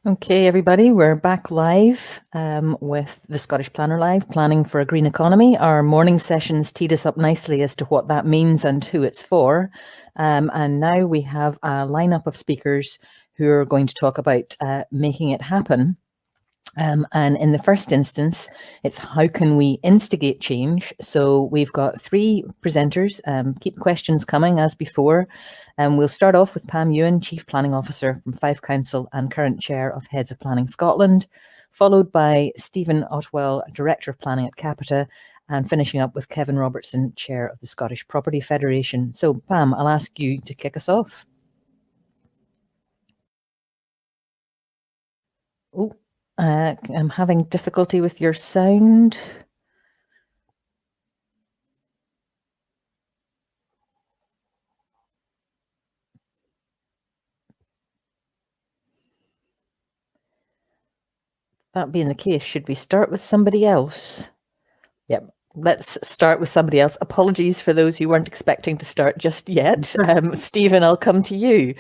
Okay, everybody, we're back live with the Scottish Planner Live, Planning for a Green Economy. Our morning sessions teed us up nicely as to what that means and who it's for. And now we have a lineup of speakers who are going to talk about making it happen. And in the first instance, it's how can we instigate change? So we've got three presenters. Keep questions coming as before. We'll start off with Pam Ewen, Chief Planning Officer from Fife Council and current Chair of Heads of Planning Scotland, followed by Stephen Ottewell, Director of Planning at Capita, and finishing up with Kevin Robertson, Chair of the Scottish Property Federation. So Pam, I'll ask you to kick us off. Oh, I'm having difficulty with your sound. That being the case, should we start with somebody else? Yep, let's start with somebody else. Apologies for those who weren't expecting to start just yet. Stephen, I'll come to you.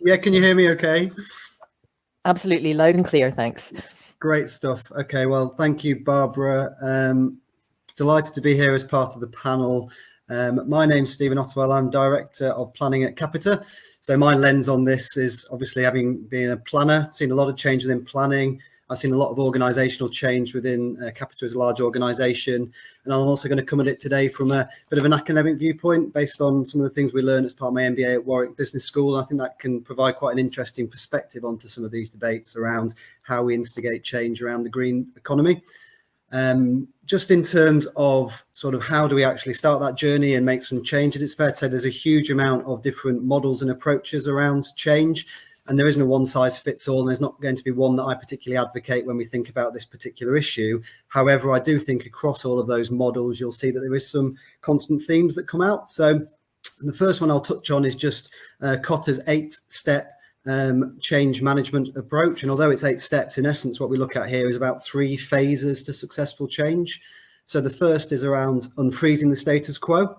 Yeah, can you hear me okay? Absolutely, loud and clear, thanks. Great stuff. Okay, well, thank you, Barbara. Delighted to be here as part of the panel. My name's Stephen Ottewell. I'm Director of Planning at Capita. So my lens on this is obviously having been a planner, seen a lot of change within planning. I've seen a lot of organisational change within Capita as a large organisation. And I'm also going to come at it today from a bit of an academic viewpoint based on some of the things we learned as part of my MBA at Warwick Business School. And I think that can provide quite an interesting perspective onto some of these debates around how we instigate change around the green economy. Just in terms of sort of how do we actually start that journey and make some changes, it's fair to say there's a huge amount of different models and approaches around change. And there isn't a one size fits all, and there's not going to be one that I particularly advocate when we think about this particular issue. However, I do think across all of those models, you'll see that there is some constant themes that come out. So the first one I'll touch on is just Cotter's 8-step change management approach. And although it's 8 steps, in essence, what we look at here is about 3 phases to successful change. So the first is around unfreezing the status quo.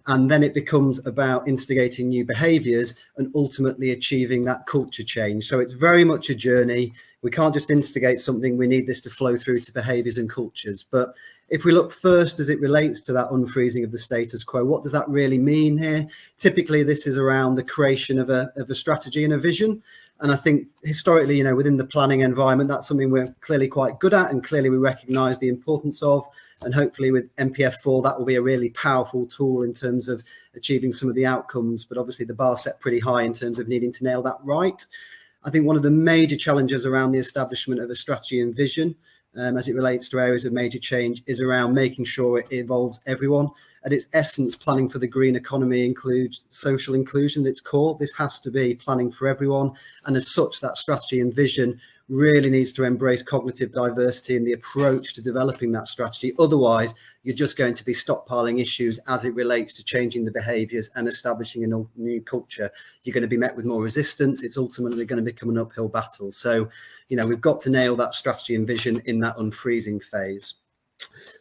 And then it becomes about instigating new behaviours and ultimately achieving that culture change. So it's very much a journey. We can't just instigate something. We need this to flow through to behaviours and cultures. But if we look first as it relates to that unfreezing of the status quo, what does that really mean here? Typically, this is around the creation of a strategy and a vision. And I think historically, within the planning environment, that's something we're clearly quite good at, and clearly we recognise the importance of. And hopefully with MPF4, that will be a really powerful tool in terms of achieving some of the outcomes. But obviously the bar set pretty high in terms of needing to nail that right. I think one of the major challenges around the establishment of a strategy and vision as it relates to areas of major change is around making sure it involves everyone. At its essence, planning for the green economy includes social inclusion at its core. This has to be planning for everyone. And as such, that strategy and vision really needs to embrace cognitive diversity in the approach to developing that strategy. Otherwise, you're just going to be stockpiling issues as it relates to changing the behaviours and establishing a new culture. You're going to be met with more resistance. It's ultimately going to become an uphill battle. So, we've got to nail that strategy and vision in that unfreezing phase.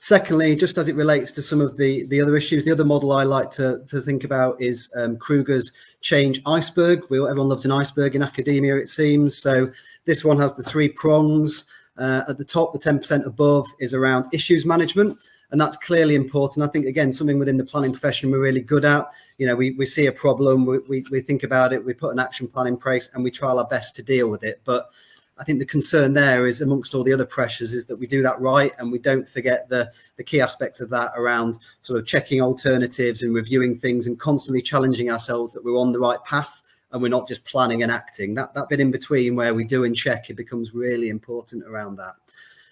Secondly, just as it relates to some of the other issues, the other model I like to think about is Kruger's change iceberg. Everyone loves an iceberg in academia, it seems. So this one has the 3 prongs. At the top, the 10% above is around issues management. And that's clearly important. I think, again, something within the planning profession we're really good at. We see a problem, we think about it, we put an action plan in place, and we try our best to deal with it. But I think the concern there is, amongst all the other pressures, is that we do that right and we don't forget the key aspects of that around sort of checking alternatives and reviewing things and constantly challenging ourselves that we're on the right path and we're not just planning and acting. That bit in between where we do and check, it becomes really important around that.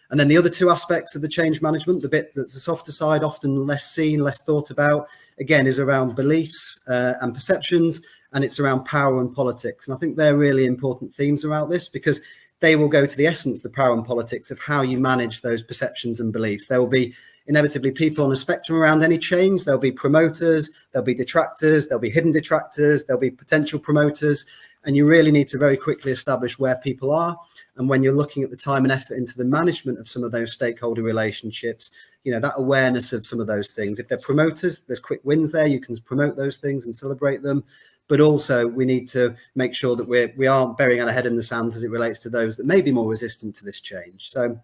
And then the other 2 aspects of the change management, the bit that's the softer side, often less seen, less thought about, again, is around beliefs and perceptions, and it's around power and politics. And I think they're really important themes around this, because they will go to the essence, the power and politics of how you manage those perceptions and beliefs. There will be inevitably people on a spectrum around any change. There'll be promoters, there'll be detractors, there'll be hidden detractors, there'll be potential promoters. And you really need to very quickly establish where people are. And when you're looking at the time and effort into the management of some of those stakeholder relationships, that awareness of some of those things. If they're promoters, there's quick wins there. You can promote those things and celebrate them. but also we need to make sure that we aren't burying our head in the sands as it relates to those that may be more resistant to this change. So,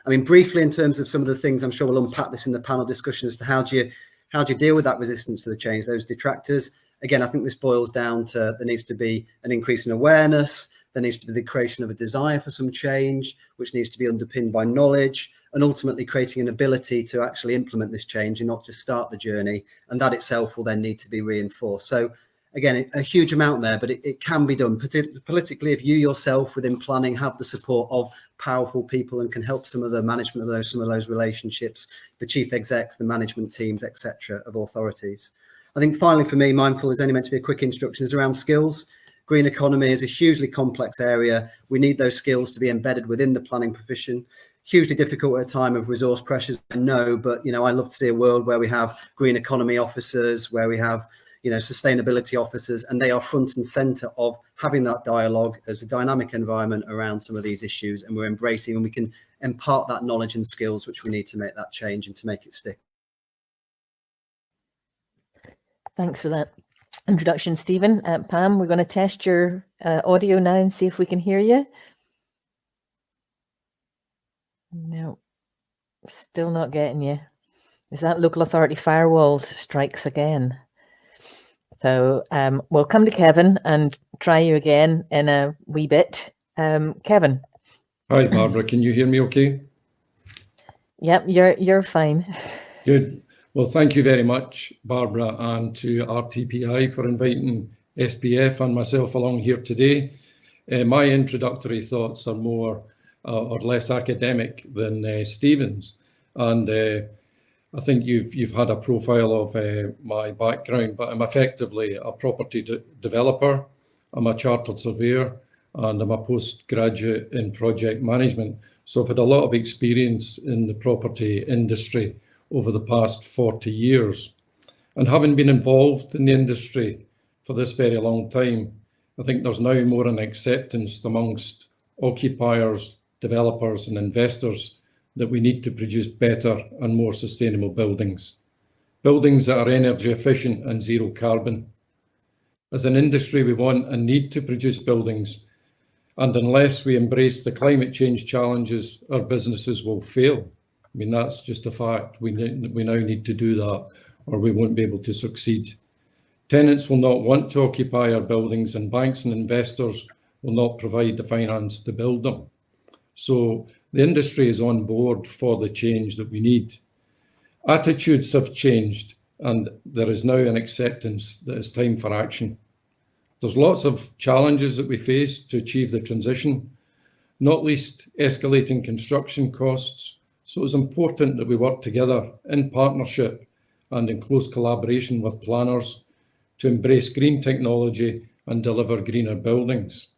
I mean, briefly, in terms of some of the things, I'm sure we'll unpack this in the panel discussion as to how do you deal with that resistance to the change, those detractors. Again, I think this boils down to there needs to be an increase in awareness. There needs to be the creation of a desire for some change, which needs to be underpinned by knowledge, and ultimately creating an ability to actually implement this change and not just start the journey. And that itself will then need to be reinforced. So again, a huge amount there, but it can be done politically if you yourself within planning have the support of powerful people and can help some of the management of some of those relationships, the chief execs, the management teams, etc., of authorities. I think finally for me, mindful is only meant to be a quick introduction, is around skills. Green economy is a hugely complex area. We need those skills to be embedded within the planning profession. Hugely difficult at a time of resource pressures, I know, but I love to see a world where we have green economy officers, where we have sustainability officers, and they are front and center of having that dialogue as a dynamic environment around some of these issues, and we're embracing and we can impart that knowledge and skills which we need to make that change and to make it stick. Thanks for that introduction, Stephen. Pam, we're going to test your audio now and see if we can hear you. No, still not getting you. Is that local authority firewalls strikes again? So we'll come to Kevin and try you again in a wee bit. Kevin. Hi, Barbara. Can you hear me okay? Yep, you're fine. Good. Well, thank you very much, Barbara, and to RTPI for inviting SPF and myself along here today. My introductory thoughts are more or less academic than Stephen's, and I think you've had a profile of my background, but I'm effectively a property developer. I'm a chartered surveyor, and I'm a postgraduate in project management. So I've had a lot of experience in the property industry over the past 40 years. And having been involved in the industry for this very long time, I think there's now more an acceptance amongst occupiers, developers and investors that we need to produce better and more sustainable buildings. Buildings that are energy efficient and zero carbon. As an industry, we want and need to produce buildings, and unless we embrace the climate change challenges, our businesses will fail. I mean, that's just a fact. We now need to do that, or we won't be able to succeed. Tenants will not want to occupy our buildings, and banks and investors will not provide the finance to build them. So the industry is on board for the change that we need. Attitudes have changed, and there is now an acceptance that it's time for action. There's lots of challenges that we face to achieve the transition, not least escalating construction costs. So it's important that we work together in partnership and in close collaboration with planners to embrace green technology and deliver greener buildings.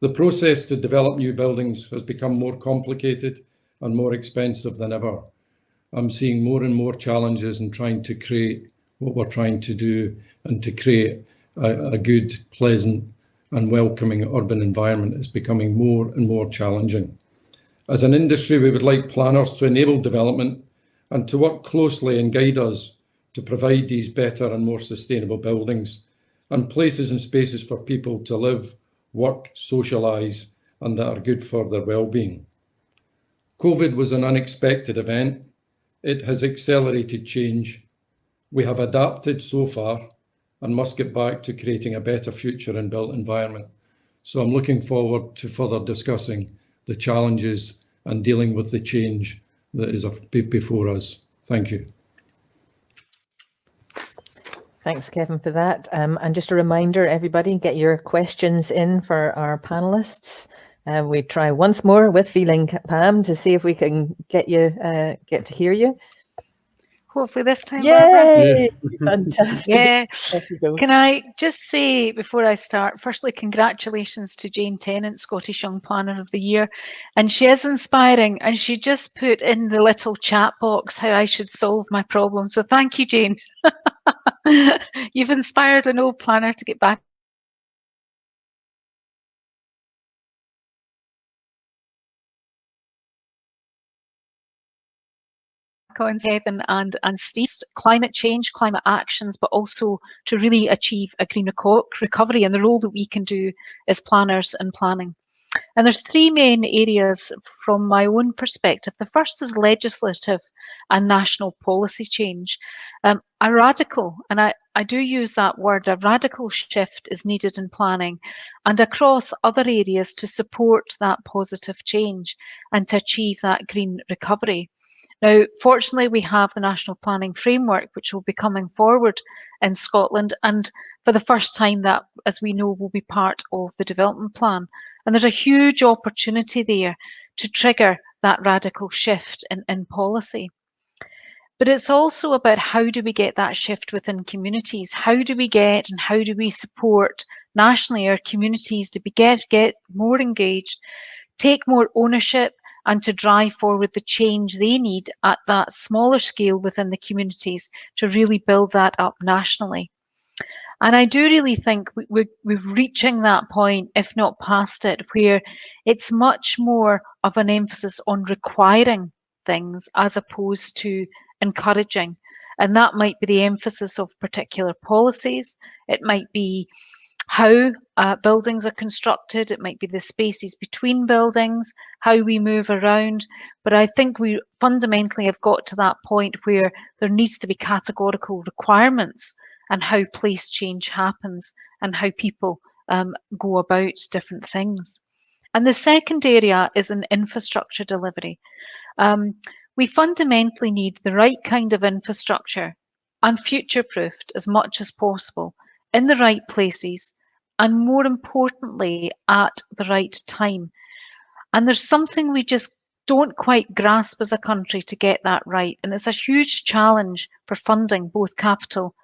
The process to develop new buildings has become more complicated and more expensive than ever. I'm seeing more and more challenges in trying to create what we're trying to do and to create a good, pleasant and welcoming urban environment is becoming more and more challenging. As an industry, we would like planners to enable development and to work closely and guide us to provide these better and more sustainable buildings and places and spaces for people to live, work, socialise, and that are good for their well-being. COVID was an unexpected event. It has accelerated change. We have adapted so far and must get back to creating a better future and built environment. So I'm looking forward to further discussing the challenges and dealing with the change that is before us. Thank you. Thanks, Kevin, for that. And just a reminder, everybody, get your questions in for our panelists. We try once more with feeling, Pam, to see if we can get to hear you. Hopefully this time, Yay! Barbara. Fantastic. Yeah. Off you go. Can I just say before I start, firstly, congratulations to Jane Tennant, Scottish Young Planner of the Year. And she is inspiring, and she just put in the little chat box how I should solve my problem. So thank you, Jane. You've inspired an old planner to get back on Ewen and Steve. Climate change, climate actions, but also to really achieve a green recovery and the role that we can do as planners and planning. And there's three main areas from my own perspective. The first is legislative and national policy change. A radical, and I do use that word, a radical shift is needed in planning and across other areas to support that positive change and to achieve that green recovery. Now, fortunately, we have the National Planning Framework, which will be coming forward in Scotland, and for the first time that, as we know, will be part of the development plan. And there's a huge opportunity there to trigger that radical shift in policy. But it's also about how do we get that shift within communities? How do we get and how do we support nationally our communities to get more engaged, take more ownership, and to drive forward the change they need at that smaller scale within the communities to really build that up nationally. And I do really think we're reaching that point, if not past it, where it's much more of an emphasis on requiring things as opposed to encouraging. And that might be the emphasis of particular policies. It might be how buildings are constructed. It might be the spaces between buildings, how we move around. But I think we fundamentally have got to that point where there needs to be categorical requirements and how place change happens and how people go about different things. And the second area is in infrastructure delivery. We fundamentally need the right kind of infrastructure and future-proofed as much as possible in the right places and more importantly at the right time. And there's something we just don't quite grasp as a country to get that right. And it's a huge challenge for funding both capital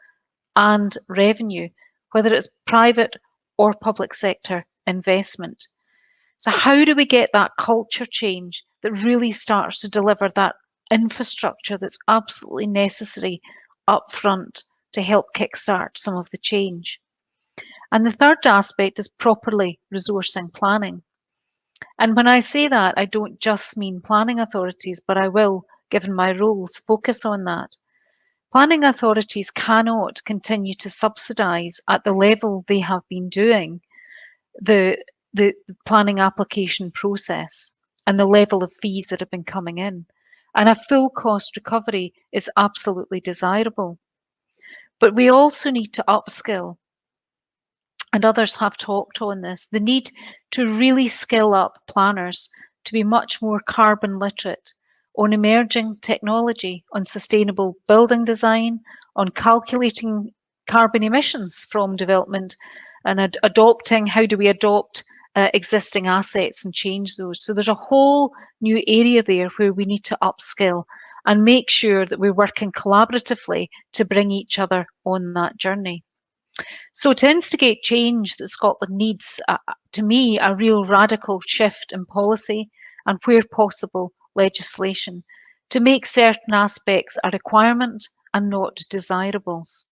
and revenue, whether it's private or public sector investment. So how do we get that culture change that really starts to deliver that infrastructure that's absolutely necessary up front to help kickstart some of the change? And the third aspect is properly resourcing planning. And when I say that, I don't just mean planning authorities, but I will, given my roles, focus on that. Planning authorities cannot continue to subsidise at the level they have been doing the planning application process and the level of fees that have been coming in. And a full cost recovery is absolutely desirable. But we also need to upskill, and others have talked on this, the need to really skill up planners to be much more carbon literate on emerging technology, on sustainable building design, on calculating carbon emissions from development and adopting, how do we adopt existing assets and change those. So there's a whole new area there where we need to upskill and make sure that we're working collaboratively to bring each other on that journey. So to instigate change that Scotland needs, to me, a real radical shift in policy and where possible legislation to make certain aspects a requirement and not desirables.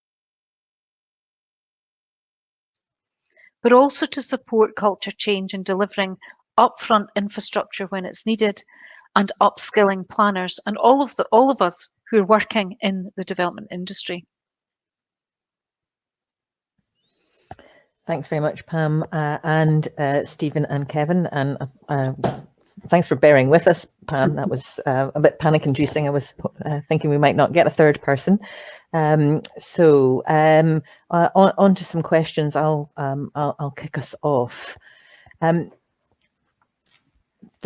But also to support culture change in delivering upfront infrastructure when it's needed and upskilling planners and all of us who are working in the development industry. Thanks very much, Pam, and Stephen and Kevin, and thanks for bearing with us, Pam. That was a bit panic-inducing. I was thinking we might not get a third person. On to some questions. I'll kick us off. The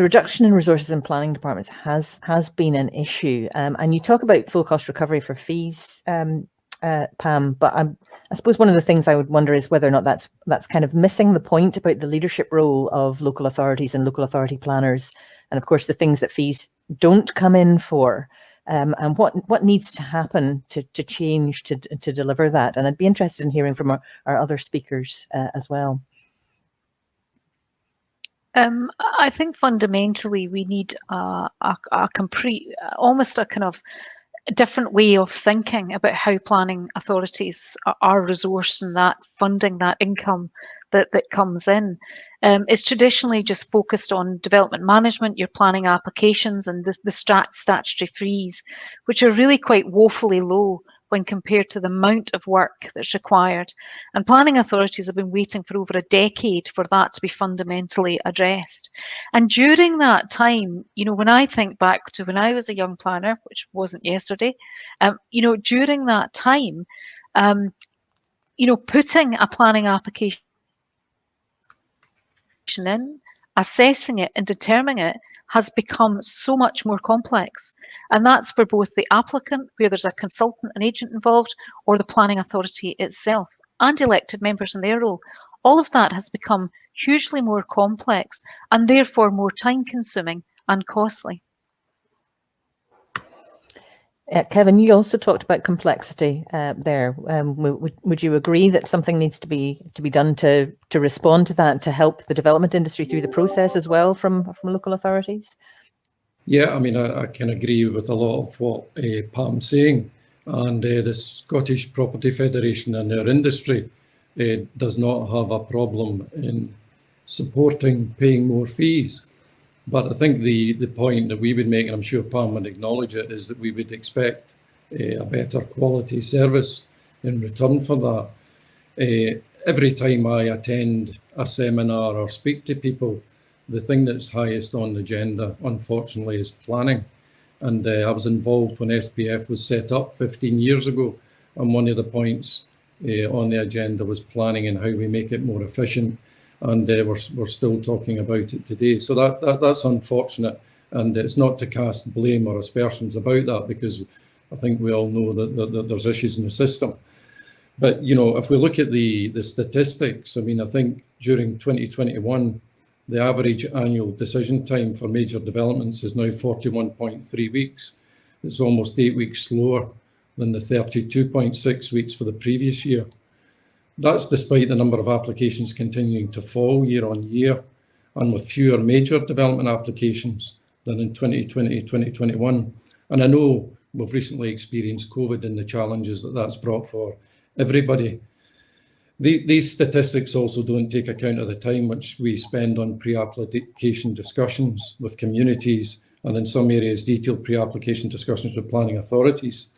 reduction in resources in planning departments has been an issue, and you talk about full cost recovery for fees, Pam, but I suppose one of the things I would wonder is whether or not that's kind of missing the point about the leadership role of local authorities and local authority planners, and of course the things that fees don't come in for, and what needs to happen to change to deliver that. And I'd be interested in hearing from our other speakers as well. I think fundamentally we need a complete, almost a kind of different way of thinking about how planning authorities are resourcing that funding, that income that comes in. It's traditionally just focused on development management, your planning applications, and the statutory fees, which are really quite woefully low when compared to the amount of work that's required. And planning authorities have been waiting for over a decade for that to be fundamentally addressed. And during that time, you know, when I think back to when I was a young planner, which wasn't yesterday, you know, during that time, you know, putting a planning application in, assessing it and determining it has become so much more complex. And that's for both the applicant, where there's a consultant and agent involved, or the planning authority itself, and elected members in their role. All of that has become hugely more complex and therefore more time consuming and costly. Kevin, you also talked about complexity there. Would you agree that something needs to be done to respond to that, to help the development industry through the process as well from local authorities? Yeah, I mean, I can agree with a lot of what Pam's saying, and the Scottish Property Federation and their industry does not have a problem in supporting paying more fees. But I think the point that we would make, and I'm sure Pam would acknowledge it, is that we would expect a better quality service in return for that. Every time I attend a seminar or speak to people, the thing that's highest on the agenda, unfortunately, is planning. And I was involved when SPF was set up 15 years ago, and one of the points on the agenda was planning and how we make it more efficient. And we're still talking about it today. So that's unfortunate, and it's not to cast blame or aspersions about that, because I think we all know that there's issues in the system. But, you know, if we look at the statistics, I mean, I think during 2021, the average annual decision time for major developments is now 41.3 weeks. It's almost 8 weeks slower than the 32.6 weeks for the previous year. That's despite the number of applications continuing to fall year on year, and with fewer major development applications than in 2020, 2021. And I know we've recently experienced COVID and the challenges that that's brought for everybody. These statistics also don't take account of the time which we spend on pre-application discussions with communities, and in some areas detailed pre-application discussions with planning authorities.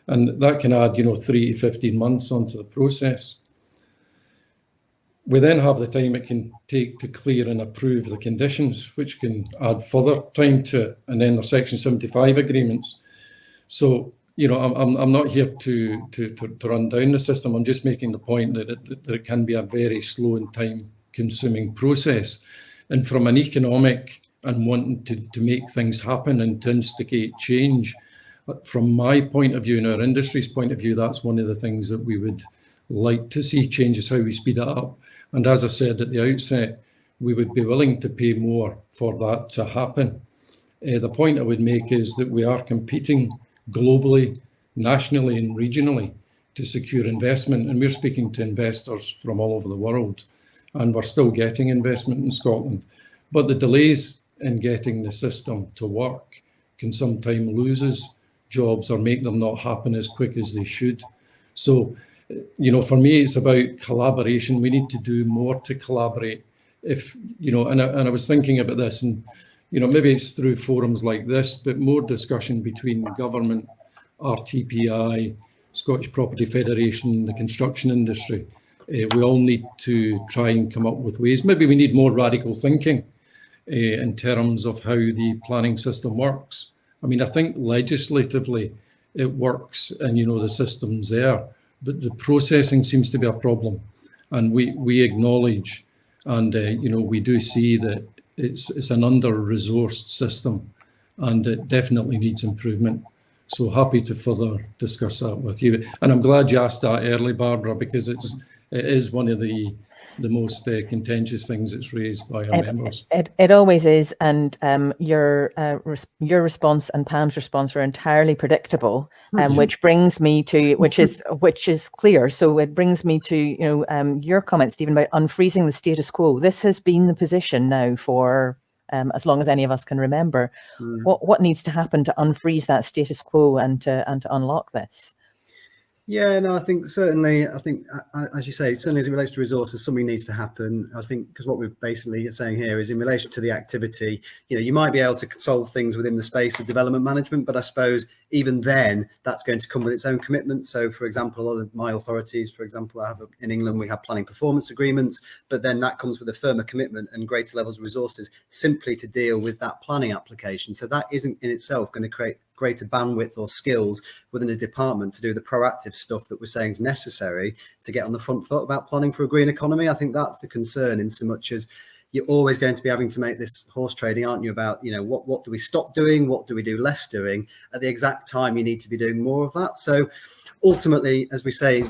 And that can add, you know, 3 to 15 months onto the process. We then have the time it can take to clear and approve the conditions, which can add further time to it, and then there's Section 75 agreements. So, you know, I'm not here to run down the system. I'm just making the point that it can be a very slow and time-consuming process. And from an economic and wanting to make things happen and to instigate change, from my point of view and our industry's point of view, that's one of the things that we would like to see change, is how we speed it up. And as I said at the outset, we would be willing to pay more for that to happen. The point I would make is that we are competing globally, nationally and regionally to secure investment. And we're speaking to investors from all over the world, and we're still getting investment in Scotland. But the delays in getting the system to work can sometimes lose us jobs or make them not happen as quick as they should. So, you know, for me, it's about collaboration. We need to do more to collaborate. If, you know, and I was thinking about this, and, you know, maybe it's through forums like this, but more discussion between government, RTPI, Scottish Property Federation, the construction industry. We all need to try and come up with ways. Maybe we need more radical thinking in terms of how the planning system works. I mean, I think legislatively it works, and, you know, the system's there, but the processing seems to be a problem. And we acknowledge, and, you know, we do see that it's an under-resourced system, and it definitely needs improvement. So happy to further discuss that with you. And I'm glad you asked that early, Barbara, because it is one of the most contentious things that's raised by our members. It always is, and your response and Pam's response were entirely predictable, which brings me to which is clear. So it brings me to, you know, your comment, Stephen, about unfreezing the status quo. This has been the position now for as long as any of us can remember. What needs to happen to unfreeze that status quo and to unlock this? Yeah, no, I think certainly, as you say, certainly as it relates to resources, something needs to happen. I think because what we're basically saying here is in relation to the activity, you might be able to solve things within the space of development management, but I suppose even then that's going to come with its own commitment. So for example, a lot of my authorities, for example, in England, we have planning performance agreements, but then that comes with a firmer commitment and greater levels of resources simply to deal with that planning application. So that isn't in itself going to create greater bandwidth or skills within a department to do the proactive stuff that we're saying is necessary to get on the front foot about planning for a green economy. I think that's the concern, in so much as you're always going to be having to make this horse trading, aren't you, about, what do we stop doing? What do we do less doing? At the exact time, you need to be doing more of that. So ultimately, as we say,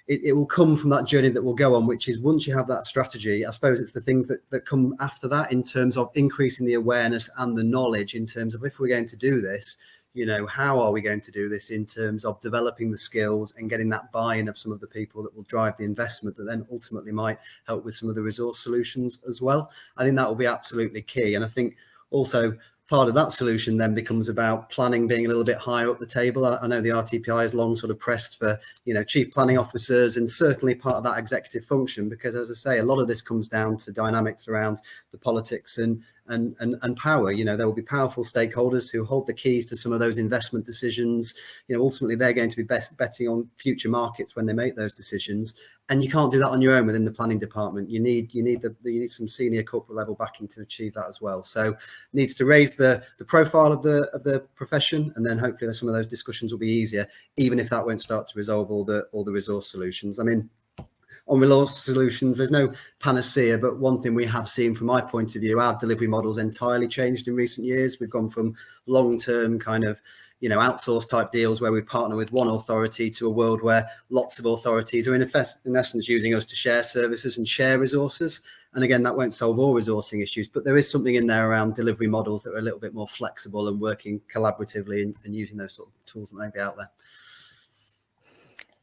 it will come from that journey that we'll go on, which is once you have that strategy, I suppose it's the things that come after that in terms of increasing the awareness and the knowledge in terms of if we're going to do this, how are we going to do this in terms of developing the skills and getting that buy-in of some of the people that will drive the investment that then ultimately might help with some of the resource solutions as well. I think that will be absolutely key. And I think also part of that solution then becomes about planning being a little bit higher up the table. I know the RTPI has long sort of pressed for, chief planning officers and certainly part of that executive function, because as I say, a lot of this comes down to dynamics around the politics and power. There will be powerful stakeholders who hold the keys to some of those investment decisions. Ultimately they're going to be betting on future markets when they make those decisions. And you can't do that on your own within the planning department. You need some senior corporate level backing to achieve that as well. So needs to raise the profile of the profession, and then hopefully some of those discussions will be easier, even if that won't start to resolve all the resource solutions. I mean, on resource solutions, there's no panacea, but one thing we have seen from my point of view, our delivery model's entirely changed in recent years. We've gone from long-term kind of outsource type deals where we partner with one authority to a world where lots of authorities are in essence using us to share services and share resources. And again, that won't solve all resourcing issues, but there is something in there around delivery models that are a little bit more flexible and working collaboratively and using those sort of tools that may be out there.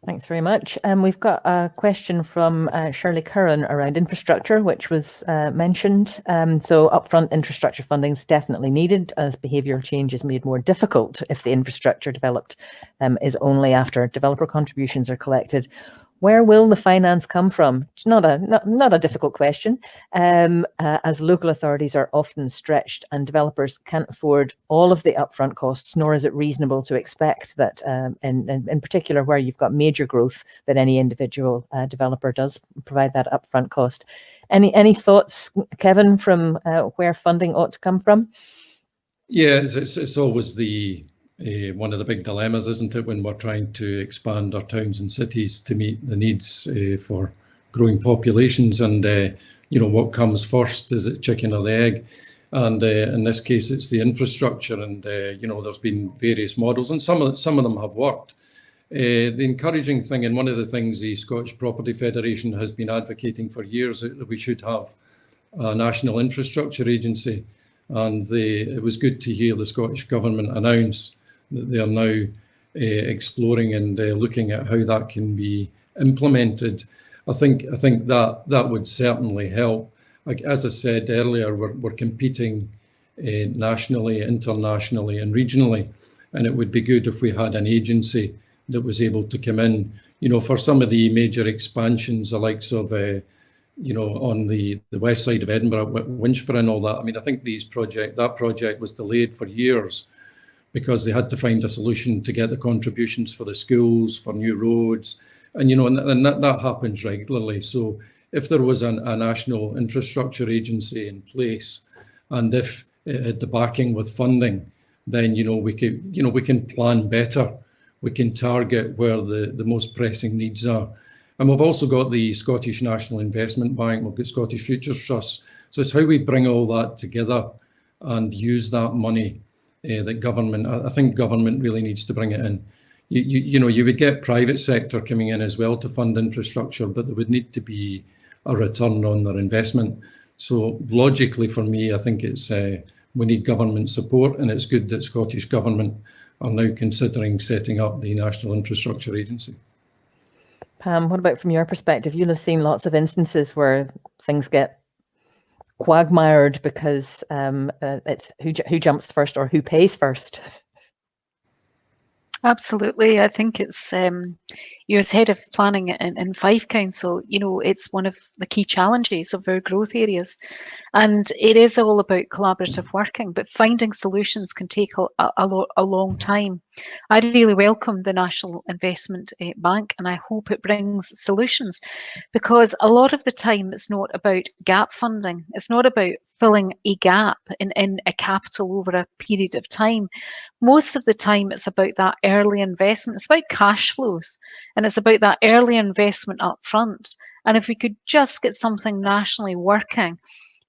Thanks very much. We've got a question from Shirley Curran around infrastructure, which was mentioned. So upfront infrastructure funding is definitely needed as behavioural change is made more difficult if the infrastructure developed is only after developer contributions are collected. Where will the finance come from? It's not a difficult question, as local authorities are often stretched and developers can't afford all of the upfront costs, nor is it reasonable to expect that, in particular where you've got major growth, that any individual developer does provide that upfront cost. Any thoughts, Kevin, from where funding ought to come from? Yeah, it's always one of the big dilemmas, isn't it, when we're trying to expand our towns and cities to meet the needs for growing populations, and what comes first? Is it chicken or the egg? And in this case, it's the infrastructure, and there's been various models, and some of them have worked. The encouraging thing, and one of the things the Scottish Property Federation has been advocating for years, that we should have a national infrastructure agency, and it was good to hear the Scottish Government announce that they are now exploring and looking at how that can be implemented. I think that would certainly help. Like, as I said earlier, we're competing nationally, internationally, and regionally, and it would be good if we had an agency that was able to come in, for some of the major expansions, the likes of on the west side of Edinburgh, Winchburn and all that. I mean, I think that project was delayed for years, because they had to find a solution to get the contributions for the schools, for new roads, and that happens regularly. So if there was a national infrastructure agency in place, and if it had the backing with funding, then we can plan better. We can target where the most pressing needs are. And we've also got the Scottish National Investment Bank, we've got Scottish Futures Trust. So it's how we bring all that together and use that money. I think government really needs to bring it in. You would get private sector coming in as well to fund infrastructure, but there would need to be a return on their investment. So logically for me, I think it's we need government support, and it's good that Scottish Government are now considering setting up the National Infrastructure Agency. Pam, what about from your perspective? You'll have seen lots of instances where things get quagmired because it's who jumps first or who pays first. Absolutely. I think it's, as head of planning in Fife Council, it's one of the key challenges of our growth areas. And it is all about collaborative working, but finding solutions can take a long time. I really welcome the National Investment Bank, and I hope it brings solutions, because a lot of the time it's not about gap funding. It's not about filling a gap in a capital over a period of time. Most of the time it's about that early investment. It's about cash flows, and it's about that early investment up front. And if we could just get something nationally working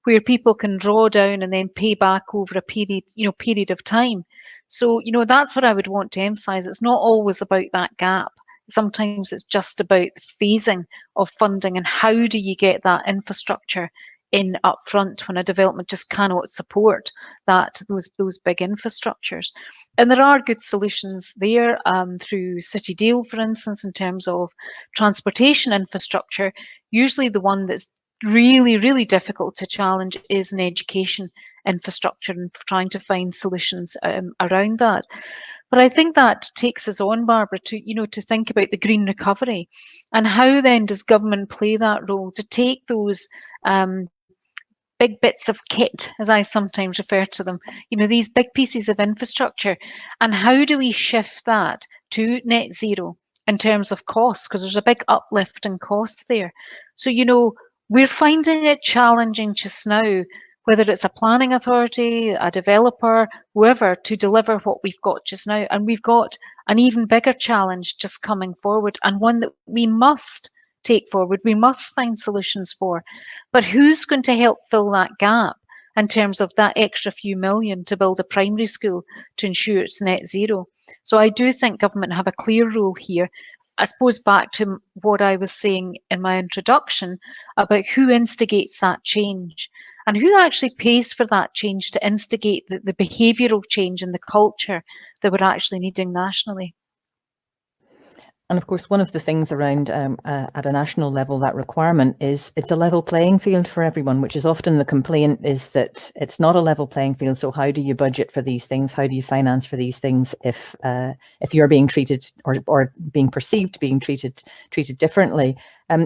where people can draw down and then pay back over a period of time. So, that's what I would want to emphasize. It's not always about that gap. Sometimes it's just about phasing of funding and how do you get that infrastructure in upfront when a development just cannot support those big infrastructures. And there are good solutions there through City Deal, for instance, in terms of transportation infrastructure. Usually the one that's really, really difficult to challenge is an education infrastructure, and trying to find solutions around that. But I think that takes us on, Barbara, to think about the green recovery, and how then does government play that role to take those big bits of kit, as I sometimes refer to them, these big pieces of infrastructure, and how do we shift that to net zero in terms of costs, because there's a big uplift in costs there. So, we're finding it challenging just now, whether it's a planning authority, a developer, whoever, to deliver what we've got just now. And we've got an even bigger challenge just coming forward, and one that we must take forward, we must find solutions for. But who's going to help fill that gap in terms of that extra few million to build a primary school to ensure it's net zero? So I do think government have a clear role here. I suppose back to what I was saying in my introduction about who instigates that change and who actually pays for that change to instigate the behavioural change in the culture that we're actually needing nationally. And of course, one of the things around at a national level, that requirement is it's a level playing field for everyone, which is often the complaint, is that it's not a level playing field. So how do you budget for these things? How do you finance for these things if you're being treated or being perceived to being treated differently?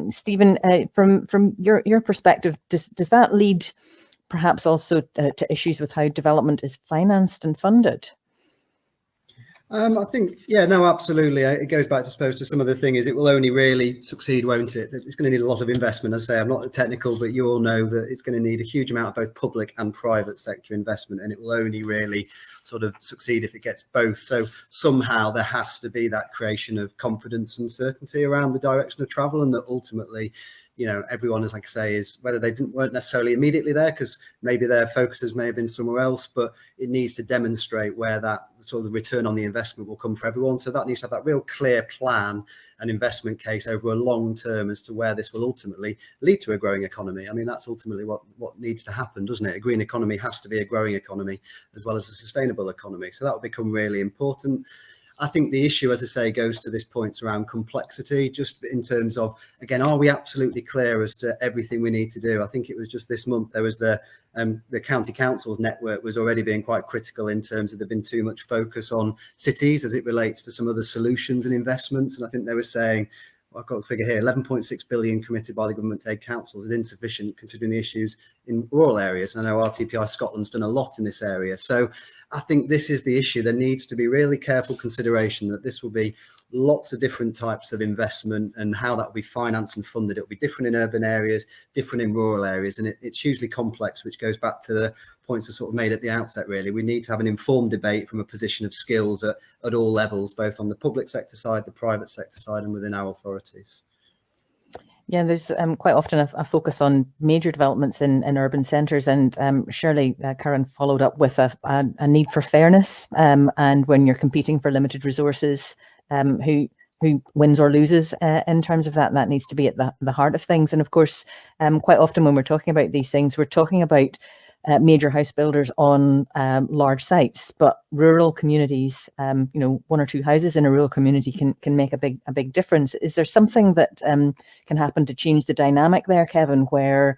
Stephen, from your perspective, does that lead perhaps also to issues with how development is financed and funded? I think, yeah, no, absolutely. It goes back, I suppose, to some of the thing is it will only really succeed, won't it? It's going to need a lot of investment. As I say, I'm not technical, but you all know that it's going to need a huge amount of both public and private sector investment, and it will only really sort of succeed if it gets both. So somehow there has to be that creation of confidence and certainty around the direction of travel, and that ultimately, everyone, as I say, is whether they weren't necessarily immediately there because maybe their focuses may have been somewhere else, but it needs to demonstrate where that sort of return on the investment will come for everyone. So that needs to have that real clear plan and investment case over a long term as to where this will ultimately lead to a growing economy. I mean, that's ultimately what needs to happen, doesn't it? A green economy has to be a growing economy as well as a sustainable economy. So that will become really important. I think the issue, as I say, goes to this point around complexity, just in terms of, again, are we absolutely clear as to everything we need to do? I think it was just this month, there was the county councils network was already being quite critical in terms of there been too much focus on cities as it relates to some of the solutions and investments. And I think they were saying, I've got the figure here, 11.6 billion committed by the government to aid councils is insufficient considering the issues in rural areas. And I know RTPI Scotland's done a lot in this area. So I think this is the issue. There needs to be really careful consideration that this will be lots of different types of investment, and how that will be financed and funded. It will be different in urban areas, different in rural areas. And it's hugely complex, which goes back to the points I sort of made at the outset, really. We need to have an informed debate from a position of skills at all levels, both on the public sector side, the private sector side, and within our authorities. Yeah, there's quite often a focus on major developments in urban centres, and surely Karen followed up with a need for fairness, and when you're competing for limited resources, who wins or loses in terms of that needs to be at the heart of things. And of course, quite often when we're talking about these things, we're talking about major house builders on large sites, but rural communities, one or two houses in a rural community can make a big difference. Is there something that can happen to change the dynamic there, Kevin, where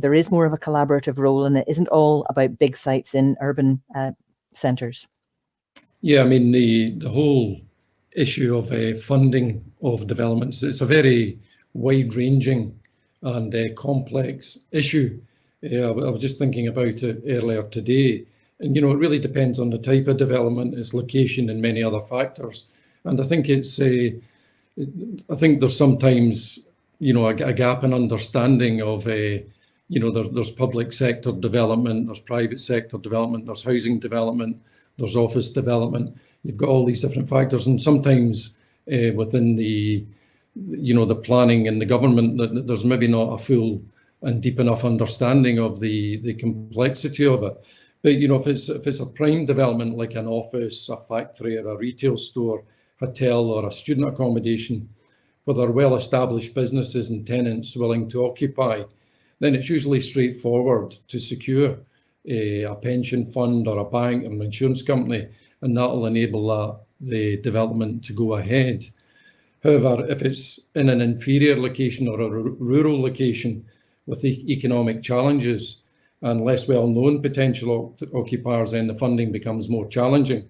there is more of a collaborative role, and it isn't all about big sites in urban centres. Yeah, I mean, the whole issue of funding of developments, it's a very wide-ranging and complex issue. I was just thinking about it earlier today, and it really depends on the type of development, its location, and many other factors. And I think I think there's sometimes a gap in understanding of there's public sector development, there's private sector development, there's housing development, there's office development. You've got all these different factors, and sometimes within the planning and the government, there's maybe not a full and deep enough understanding of the complexity of it. But if it's a prime development like an office, a factory, or a retail store, hotel, or a student accommodation, where there are well-established businesses and tenants willing to occupy, then it's usually straightforward to secure a pension fund or a bank or an insurance company, and that'll enable the development to go ahead. However, if it's in an inferior location or a rural location with economic challenges and less well-known potential occupiers, then the funding becomes more challenging.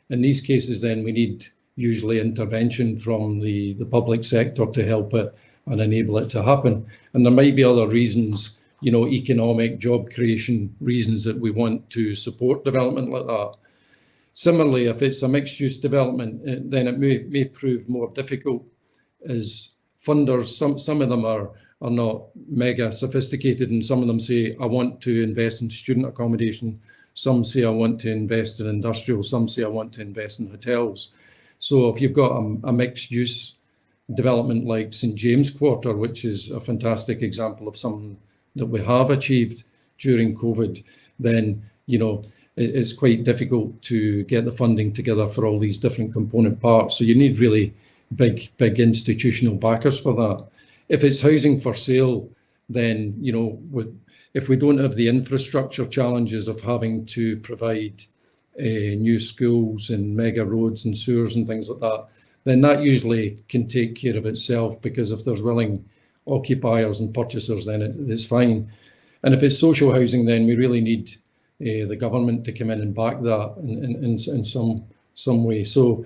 In these cases, then we need usually intervention from the public sector to help it and enable it to happen. And there might be other reasons, economic job creation reasons, that we want to support development like that. Similarly, if it's a mixed-use development, then it may prove more difficult as funders. Some of them are not mega sophisticated, and some of them say, I want to invest in student accommodation. Some say, I want to invest in industrial. Some say, I want to invest in hotels. So if you've got a mixed-use development like St James Quarter, which is a fantastic example of something that we have achieved during COVID, then it's quite difficult to get the funding together for all these different component parts. So you need really big institutional backers for that. If it's housing for sale, then if we don't have the infrastructure challenges of having to provide new schools and mega roads and sewers and things like that, then that usually can take care of itself, because if there's willing occupiers and purchasers, then it's fine. And if it's social housing, then we really need the government to come in and back that in some way. So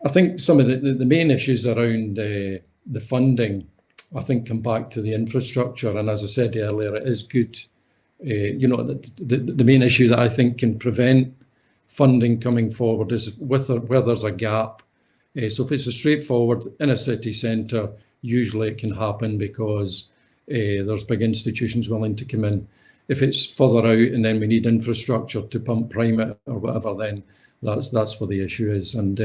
I think some of the main issues around the funding, I think, come back to the infrastructure. And as I said earlier, it is good. The main issue that I think can prevent funding coming forward is where there's a gap. So if it's a straightforward in a city centre, usually it can happen because there's big institutions willing to come in. If it's further out and then we need infrastructure to pump prime it or whatever, then that's where the issue is. And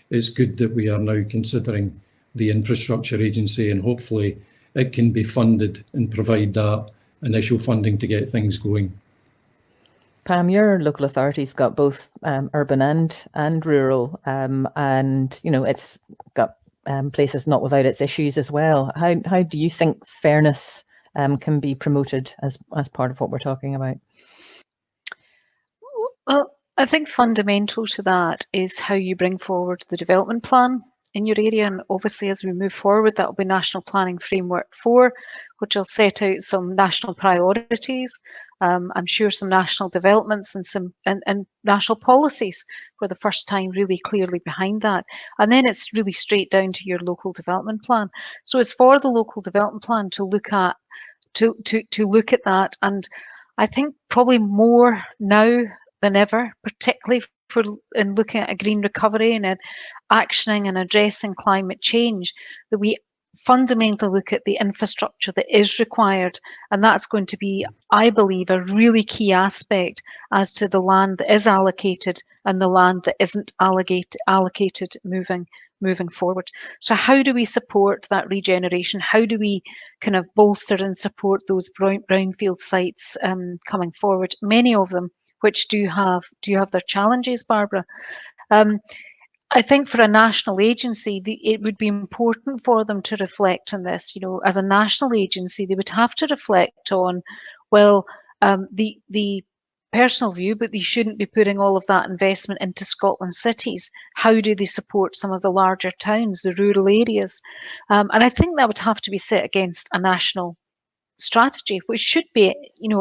it's good that we are now considering the infrastructure agency, and hopefully it can be funded and provide that initial funding to get things going. Pam, your local authority's got both urban and rural, and it's got places not without its issues as well. How do you think fairness can be promoted as part of what we're talking about? Well, I think fundamental to that is how you bring forward the development plan in your area. And obviously, as we move forward, that will be National Planning Framework 4, which will set out some national priorities. I'm sure some national developments and some national policies for the first time really clearly behind that. And then it's really straight down to your local development plan. So it's for the local development plan to look at look at that. And I think probably more now than ever, particularly in looking at a green recovery and actioning and addressing climate change, that we fundamentally look at the infrastructure that is required. And that's going to be, I believe, a really key aspect as to the land that is allocated and the land that isn't allocated moving forward. So how do we support that regeneration? How do we kind of bolster and support those brownfield sites coming forward? Many of them which do have their challenges, Barbara. I think for a national agency, it would be important for them to reflect on this. As a national agency, they would have to reflect on, well, the personal view, but they shouldn't be putting all of that investment into Scotland cities. How do they support some of the larger towns, the rural areas? And I think that would have to be set against a national strategy, which should be,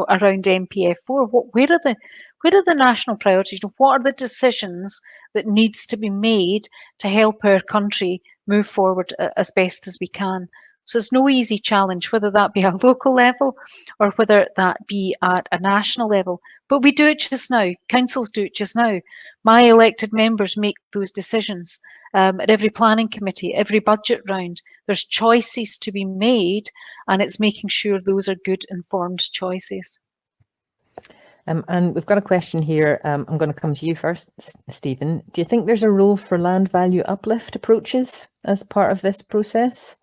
around MPF4. Where are the national priorities? What are the decisions that needs to be made to help our country move forward as best as we can? So it's no easy challenge, whether that be a local level or whether that be at a national level. But we do it just now. Councils do it just now. My elected members make those decisions at every planning committee, every budget round. There's choices to be made, and it's making sure those are good, informed choices. And we've got a question here. I'm going to come to you first, Stephen. Do you think there's a role for land value uplift approaches as part of this process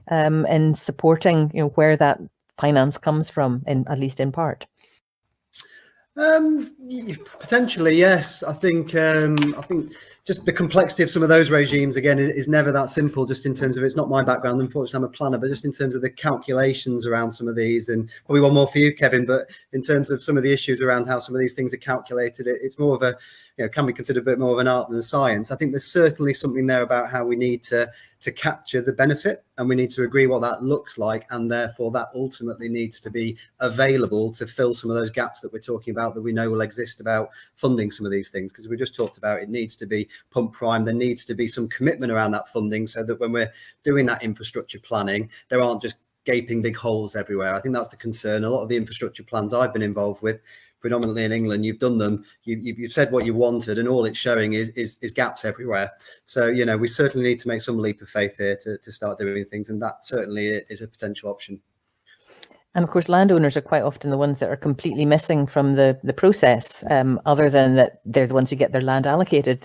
in supporting, where that finance comes from, at least in part? Potentially, yes. I think just the complexity of some of those regimes, again, is never that simple, just in terms of, it's not my background, unfortunately I'm a planner, but just in terms of the calculations around some of these, and probably one more for you, Kevin, but in terms of some of the issues around how some of these things are calculated, it's more of a, can be considered a bit more of an art than a science. I think there's certainly something there about how we need to capture the benefit, and we need to agree what that looks like, and therefore that ultimately needs to be available to fill some of those gaps that we're talking about, that we know will exist about funding some of these things, because we just talked about it needs to be pump prime. There needs to be some commitment around that funding, so that when we're doing that infrastructure planning, there aren't just gaping big holes everywhere. I think that's the concern. A lot of the infrastructure plans I've been involved with, predominantly in England, you've done them, you've said what you wanted, and all it's showing is gaps everywhere. So, we certainly need to make some leap of faith here to start doing things, and that certainly is a potential option. And of course, landowners are quite often the ones that are completely missing from the process, other than that they're the ones who get their land allocated.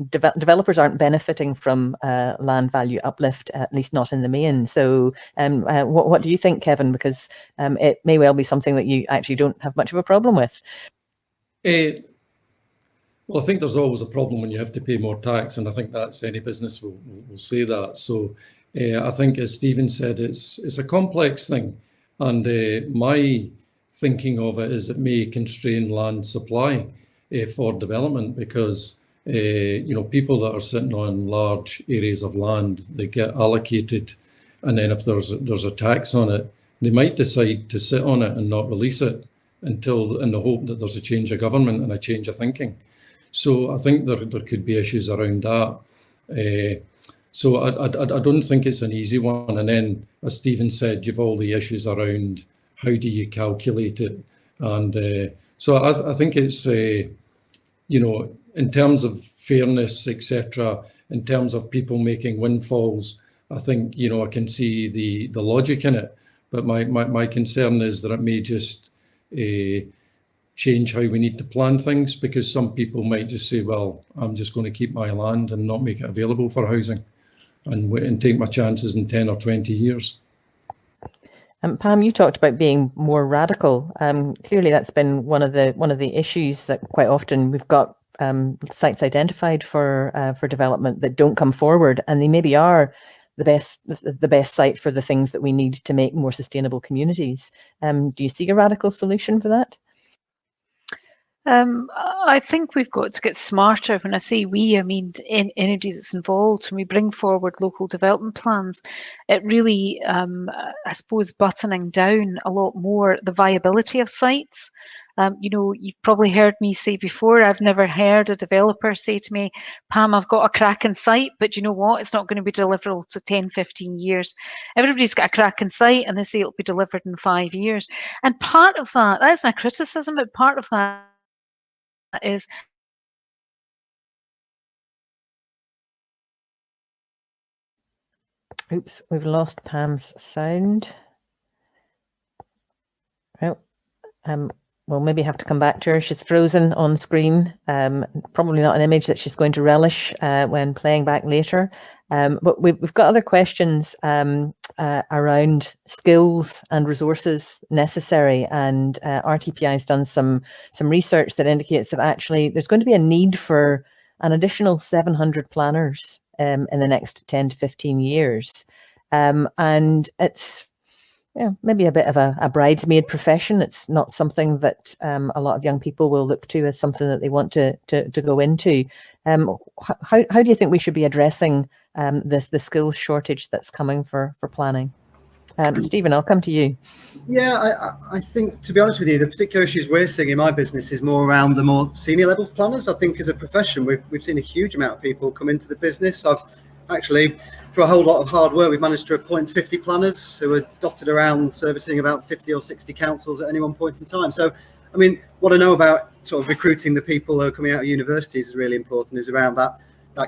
Developers aren't benefiting from land value uplift, at least not in the main. So what do you think, Kevin? Because it may well be something that you actually don't have much of a problem with. Well, I think there's always a problem when you have to pay more tax, and I think that's any business will say that. So I think, as Stephen said, it's a complex thing, and my thinking of it is it may constrain land supply for development, because people that are sitting on large areas of land, they get allocated, and then if there's a tax on it, they might decide to sit on it and not release it until, in the hope that there's a change of government and a change of thinking. So I think there could be issues around that. So I don't think it's an easy one. And then, as Stephen said, you've all the issues around how do you calculate it. And so I think it's, in terms of fairness, etc., in terms of people making windfalls, I think, I can see the logic in it. But my concern is that it may just change how we need to plan things, because some people might just say, well, I'm just going to keep my land and not make it available for housing, and take my chances in 10 or 20 years. Pam, you talked about being more radical. Clearly, that's been one of the issues that quite often we've got sites identified for development that don't come forward, and they maybe are the best site for the things that we need to make more sustainable communities. Do you see a radical solution for that? I think we've got to get smarter. When I say we, I mean energy that's involved. When we bring forward local development plans, it really, I suppose, buttoning down a lot more the viability of sites. You've probably heard me say before, I've never heard a developer say to me, Pam, I've got a cracking site, but you know what? It's not going to be deliverable to 10, 15 years. Everybody's got a cracking site and they say it'll be delivered in 5 years. And part of that isn't a criticism, but part of that is oops, we've lost Pam's sound. Well, we'll maybe have to come back to her. She's frozen on screen. Probably not an image that she's going to relish when playing back later. But we've got other questions around skills and resources necessary, and RTPI has done some research that indicates that actually there's going to be a need for an additional 700 planners in the next 10 to 15 years. And it's maybe a bit of a bridesmaid profession. It's not something that a lot of young people will look to as something that they want to go into. How do you think we should be addressing the skills shortage that's coming for planning? Stephen, I'll come to you. Yeah, I think, to be honest with you, the particular issues we're seeing in my business is more around the more senior level planners. I think as a profession, we've seen a huge amount of people come into the business. I've actually, through a whole lot of hard work, we've managed to appoint 50 planners who are dotted around servicing about 50 or 60 councils at any one point in time. So, I mean, what I know about sort of recruiting the people who are coming out of universities is really important, is around that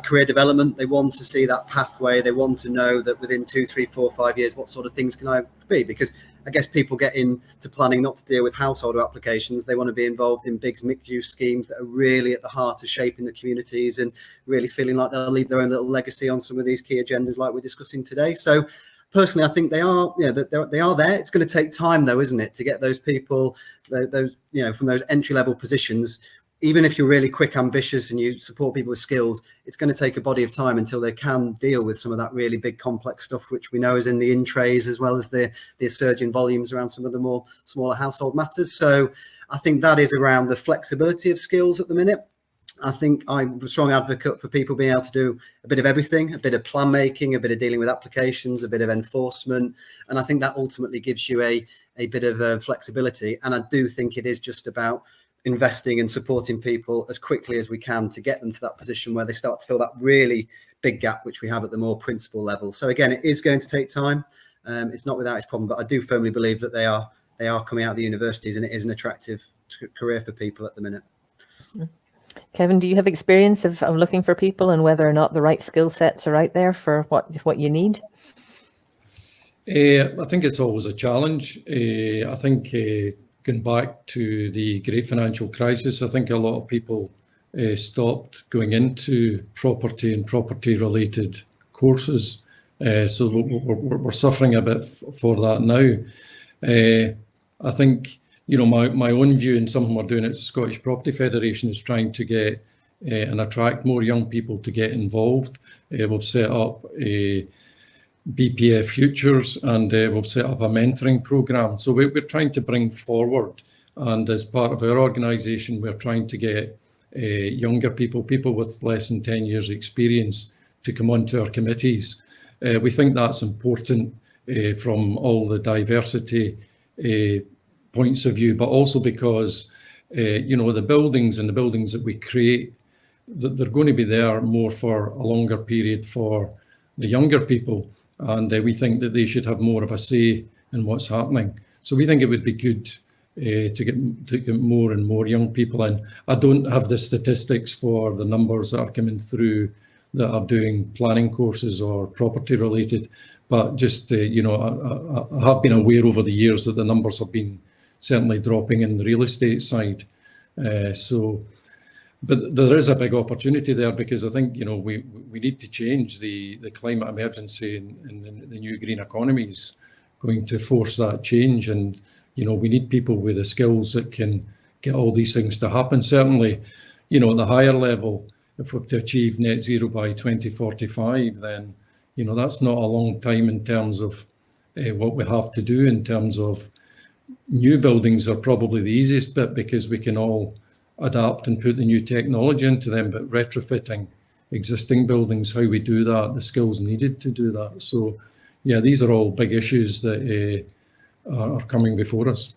career development. They want to see that pathway. They want to know that within 2, 3, 4, 5 years, what sort of things can I be? Because I guess people get into planning not to deal with householder applications. They want to be involved in big mixed-use schemes that are really at the heart of shaping the communities and really feeling like they'll leave their own little legacy on some of these key agendas like we're discussing today. So personally, I think they are, they are there. It's going to take time, though, isn't it, to get those people, those, from those entry-level positions. Even if you're really quick, ambitious, and you support people with skills, it's going to take a body of time until they can deal with some of that really big, complex stuff, which we know is in the in-trays, as well as the surge in volumes around some of the more smaller household matters. So I think that is around the flexibility of skills at the minute. I think I'm a strong advocate for people being able to do a bit of everything, a bit of plan making, a bit of dealing with applications, a bit of enforcement. And I think that ultimately gives you a bit of flexibility. And I do think it is just about investing and supporting people as quickly as we can to get them to that position where they start to fill that really big gap, which we have at the more principal level. So again, it is going to take time. It's not without its problem, but I do firmly believe that they are coming out of the universities, and it is an attractive career for people at the minute. Kevin, do you have experience of looking for people and whether or not the right skill sets are out there for what you need? I think it's always a challenge. I think going back to the great financial crisis, I think a lot of people stopped going into property and property-related courses. So we're suffering a bit for that now. I think, my own view, and something we're doing at the Scottish Property Federation, is trying to get and attract more young people to get involved. We've set up BPF Futures, and we've set up a mentoring program. So we're trying to bring forward, and as part of our organisation, we're trying to get younger people with less than 10 years experience to come onto our committees. We think that's important from all the diversity points of view, but also because, the buildings that we create, they're going to be there more for a longer period for the younger people. And we think that they should have more of a say in what's happening. So we think it would be good to get more and more young people in. I don't have the statistics for the numbers that are coming through that are doing planning courses or property related, but just, I have been aware over the years that the numbers have been certainly dropping in the real estate side. But there is a big opportunity there, because I think, we need to change the climate emergency, and the new green economy is going to force that change. And, we need people with the skills that can get all these things to happen. Certainly, at the higher level, if we're to achieve net zero by 2045, then, that's not a long time in terms of what we have to do. In terms of new buildings are probably the easiest bit, because we can all adapt and put the new technology into them, but retrofitting existing buildings, how we do that, the skills needed to do that. So yeah, these are all big issues that are coming before us.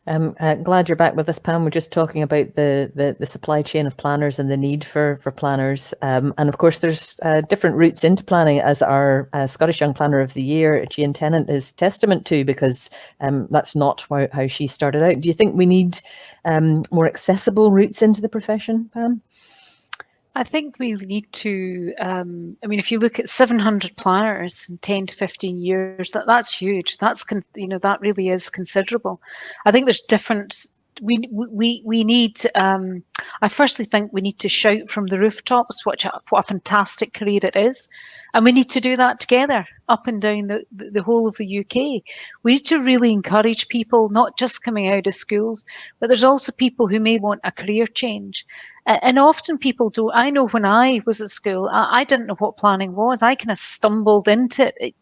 I'm glad you're back with us, Pam. We're just talking about the supply chain of planners and the need for planners. And of course, there's different routes into planning, as our Scottish Young Planner of the Year, Jean Tennant, is testament to, because that's not how she started out. Do you think we need more accessible routes into the profession, Pam? I think we need to, if you look at 700 planners in 10 to 15 years, that's huge. That really is considerable. I think there's different, we need, I firstly think we need to shout from the rooftops what a fantastic career it is. And we need to do that together, up and down the whole of the UK. We need to really encourage people, not just coming out of schools, but there's also people who may want a career change. And often people do. I know when I was at school, I didn't know what planning was. I kind of stumbled into it,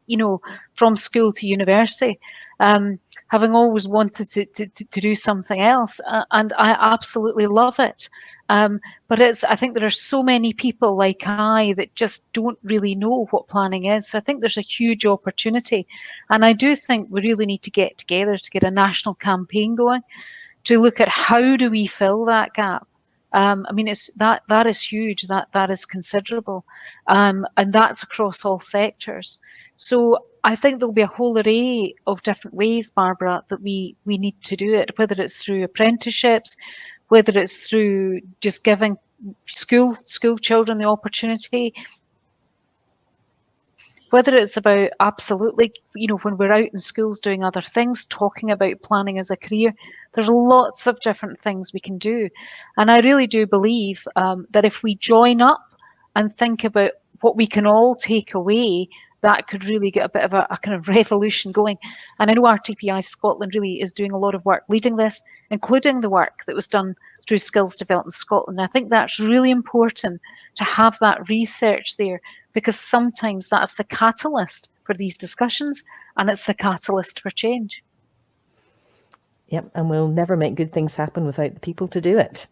from school to university. having always wanted to do something else, and I absolutely love it. But I think there are so many people like I that just don't really know what planning is. So I think there's a huge opportunity. And I do think we really need to get together to get a national campaign going to look at how do we fill that gap. I mean, that is huge, that is considerable. And that's across all sectors. So I think there'll be a whole array of different ways, Barbara, that we need to do it, whether it's through apprenticeships, whether it's through just giving school children the opportunity, whether it's about absolutely, when we're out in schools doing other things, talking about planning as a career. There's lots of different things we can do. And I really do believe that if we join up and think about what we can all take away, that could really get a bit of a kind of revolution going. And I know RTPI Scotland really is doing a lot of work leading this, including the work that was done through Skills Development Scotland. I think that's really important to have that research there, because sometimes that's the catalyst for these discussions, and it's the catalyst for change. Yep, and we'll never make good things happen without the people to do it,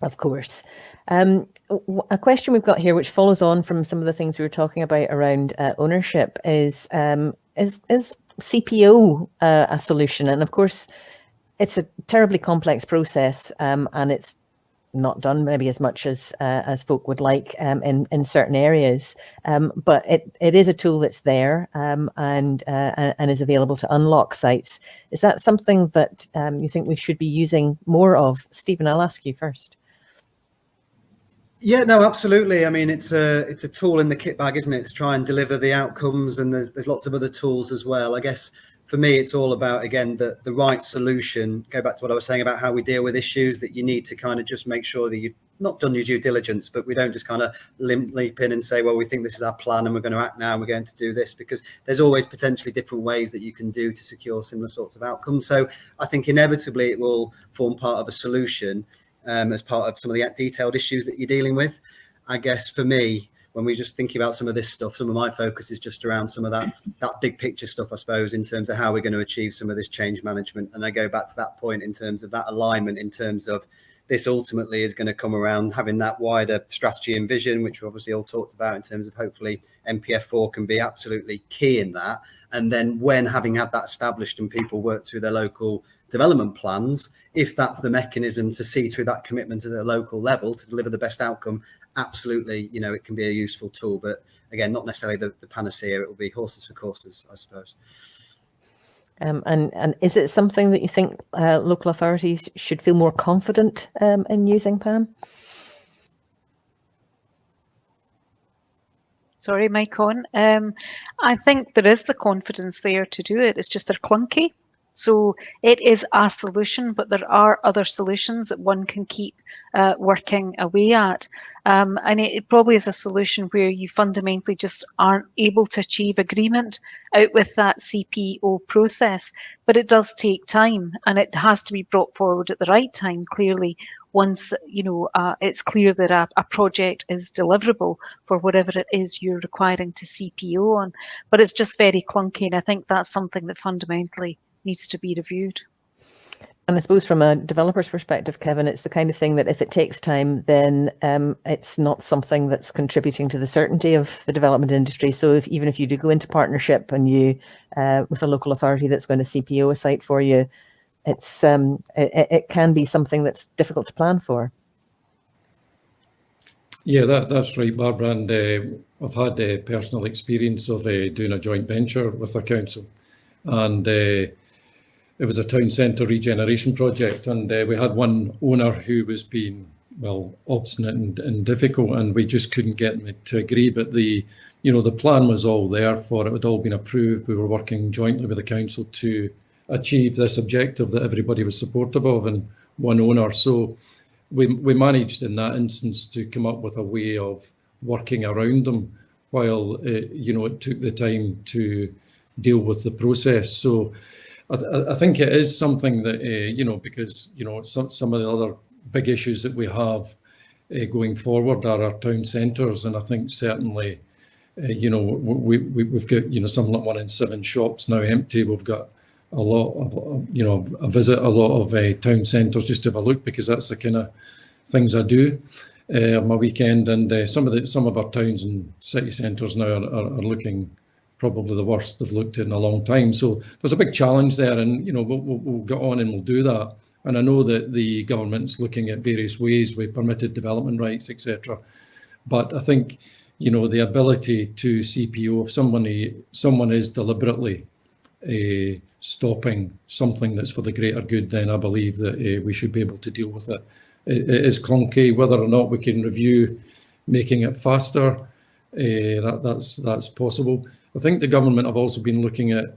of course. A question we've got here, which follows on from some of the things we were talking about around ownership, is CPO a solution? And of course, it's a terribly complex process, and it's not done maybe as much as folk would like in certain areas, but it is a tool that's there and is available to unlock sites. Is that something that you think we should be using more of? Stephen, I'll ask you first. Yeah, no, absolutely. I mean, it's a tool in the kit bag, isn't it, to try and deliver the outcomes, and there's lots of other tools as well. I guess for me, it's all about, again, the right solution. Go back to what I was saying about how we deal with issues, that you need to kind of just make sure that you've not done your due diligence, but we don't just kind of leap in and say, well, we think this is our plan and we're going to act now and we're going to do this, because there's always potentially different ways that you can do to secure similar sorts of outcomes. So I think inevitably it will form part of a solution as part of some of the detailed issues that you're dealing with. I guess for me, when we're just thinking about some of this stuff, some of my focus is just around some of that big picture stuff, I suppose, in terms of how we're going to achieve some of this change management. And I go back to that point in terms of that alignment, in terms of this ultimately is going to come around having that wider strategy and vision, which we obviously all talked about, in terms of hopefully NPF4 can be absolutely key in that. And then when having had that established and people work through their local development plans, if that's the mechanism to see through that commitment at a local level to deliver the best outcome, absolutely, it can be a useful tool. But again, not necessarily the panacea. It will be horses for courses, I suppose. And is it something that you think local authorities should feel more confident in using, Pam? Sorry, Mike on. I think there is the confidence there to do it. It's just they're clunky. So it is a solution, but there are other solutions that one can keep working away at. And it probably is a solution where you fundamentally just aren't able to achieve agreement out with that CPO process. But it does take time, and it has to be brought forward at the right time, clearly, once it's clear that a project is deliverable for whatever it is you're requiring to CPO on. But it's just very clunky, and I think that's something that fundamentally needs to be reviewed. And I suppose from a developer's perspective, Kevin, it's the kind of thing that if it takes time, then it's not something that's contributing to the certainty of the development industry. So even if you do go into partnership and you with a local authority that's going to CPO a site for you, it's it can be something that's difficult to plan for. Yeah, that's right, Barbara. And I've had personal experience of doing a joint venture with a council, and it was a town centre regeneration project, and we had one owner who was being, obstinate and difficult, and we just couldn't get them to agree. But the plan was all there for it. It had all been approved. We were working jointly with the council to achieve this objective that everybody was supportive of, and one owner. So we managed in that instance to come up with a way of working around them while it took the time to deal with the process. So I think it is something that, because, some of the other big issues that we have going forward are our town centres. And I think certainly, we've got, something like 1 in 7 shops now empty. We've got lot of, I visit a lot of town centres just to have a look, because that's the kind of things I do on my weekend. And some of our towns and city centres now are looking probably the worst they've looked in a long time. So there's a big challenge there, and we'll get on and we'll do that. And I know that the government's looking at various ways with permitted development rights, etc. But I think the ability to CPO, if someone is deliberately stopping something that's for the greater good, then I believe that we should be able to deal with it. It is clunky. Whether or not we can review making it faster, that's possible. I think the government have also been looking at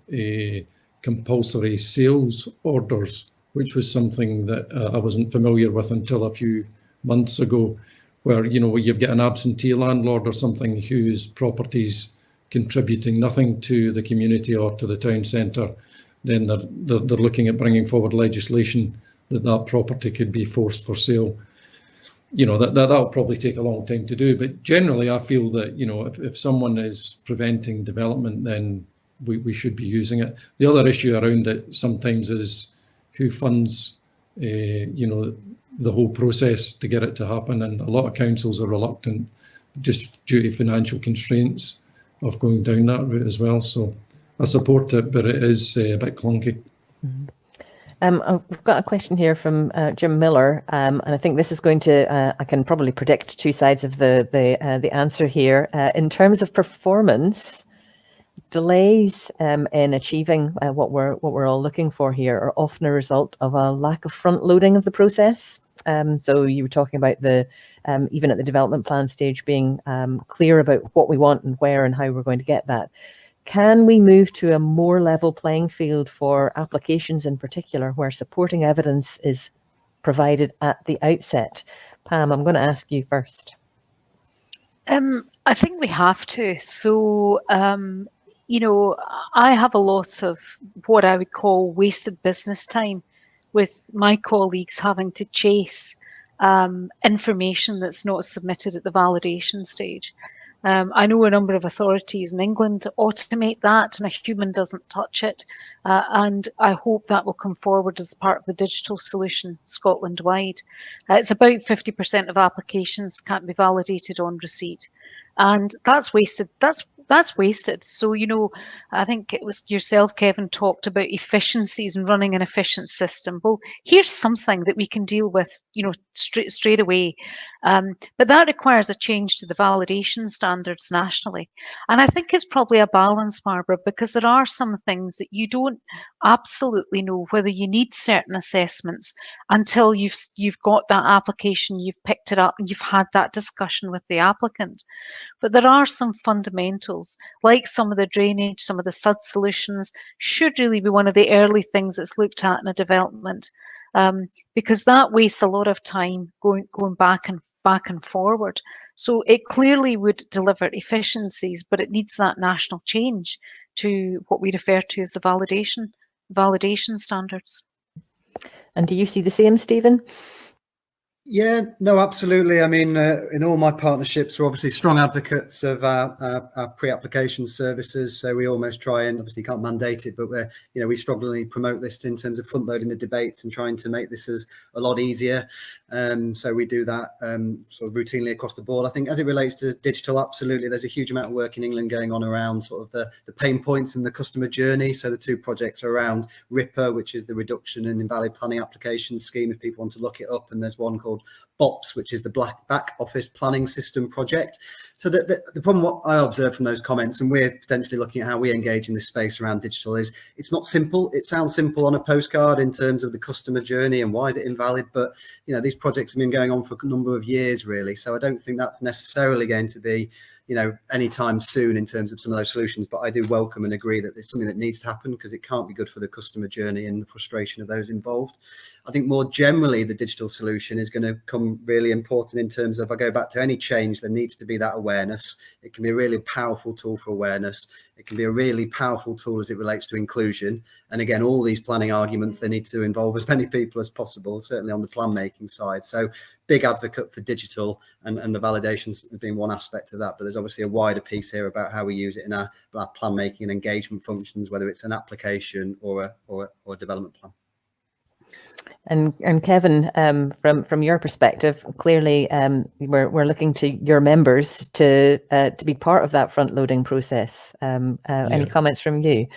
compulsory sales orders, which was something that I wasn't familiar with until a few months ago, where you've got an absentee landlord or something whose property's contributing nothing to the community or to the town centre, then they're looking at bringing forward legislation that property could be forced for sale. That'll probably take a long time to do, but generally I feel that if someone is preventing development, then we should be using it. The other issue around it sometimes is who funds the whole process to get it to happen, and a lot of councils are reluctant just due to financial constraints of going down that route as well. So I support it, but it is a bit clunky. I've got a question here from Jim Miller, and I think this is going to, I can probably predict two sides of the answer here. In terms of performance, delays in achieving what we're all looking for here are often a result of a lack of front loading of the process. So you were talking about even at the development plan stage, being clear about what we want and where and how we're going to get that. Can we move to a more level playing field for applications in particular, where supporting evidence is provided at the outset? Pam, I'm going to ask you first. I think we have to. So, I have a lot of what I would call wasted business time with my colleagues having to chase information that's not submitted at the validation stage. I know a number of authorities in England automate that and a human doesn't touch it. And I hope that will come forward as part of the digital solution Scotland-wide. It's about 50% of applications can't be validated on receipt. And that's wasted. That's wasted. So, I think it was yourself, Kevin, talked about efficiencies and running an efficient system. Well, here's something that we can deal with, straight away. But that requires a change to the validation standards nationally. And I think it's probably a balance, Barbara, because there are some things that you don't absolutely know whether you need certain assessments until you've got that application, you've picked it up, and you've had that discussion with the applicant. But there are some fundamentals, like some of the drainage, some of the SUD solutions, should really be one of the early things that's looked at in a development, because that wastes a lot of time going back and forward. So it clearly would deliver efficiencies, but it needs that national change to what we refer to as the validation standards. And do you see the same, Stephen? Yeah, no, absolutely. I mean, in all my partnerships, we're obviously strong advocates of our pre-application services. So we almost try and obviously can't mandate it, but we strongly promote this in terms of front loading the debates and trying to make this as a lot easier. So we do that sort of routinely across the board. I think as it relates to digital, absolutely, there's a huge amount of work in England going on around sort of the pain points in the customer journey. So the two projects are around RIPA, which is the reduction in invalid planning application scheme, if people want to look it up, and there's one called BOPS, which is the back office planning system project. So the problem, what I observe from those comments, and we're potentially looking at how we engage in this space around digital, is it's not simple. It sounds simple on a postcard in terms of the customer journey and why is it invalid, but these projects have been going on for a number of years, really. So I don't think that's necessarily going to be anytime soon in terms of some of those solutions, but I do welcome and agree that it's something that needs to happen, because it can't be good for the customer journey and the frustration of those involved. I think more generally, the digital solution is going to come become really important in terms of, I go back to any change, there needs to be that awareness. It can be a really powerful tool for awareness. It can be a really powerful tool as it relates to inclusion. And again, all these planning arguments, they need to involve as many people as possible, certainly on the plan making side. So big advocate for digital and the validations has been one aspect of that. But there's obviously a wider piece here about how we use it in our plan making and engagement functions, whether it's an application or a development plan. And Kevin, from your perspective, clearly we're looking to your members to be part of that front loading process. Any comments from you?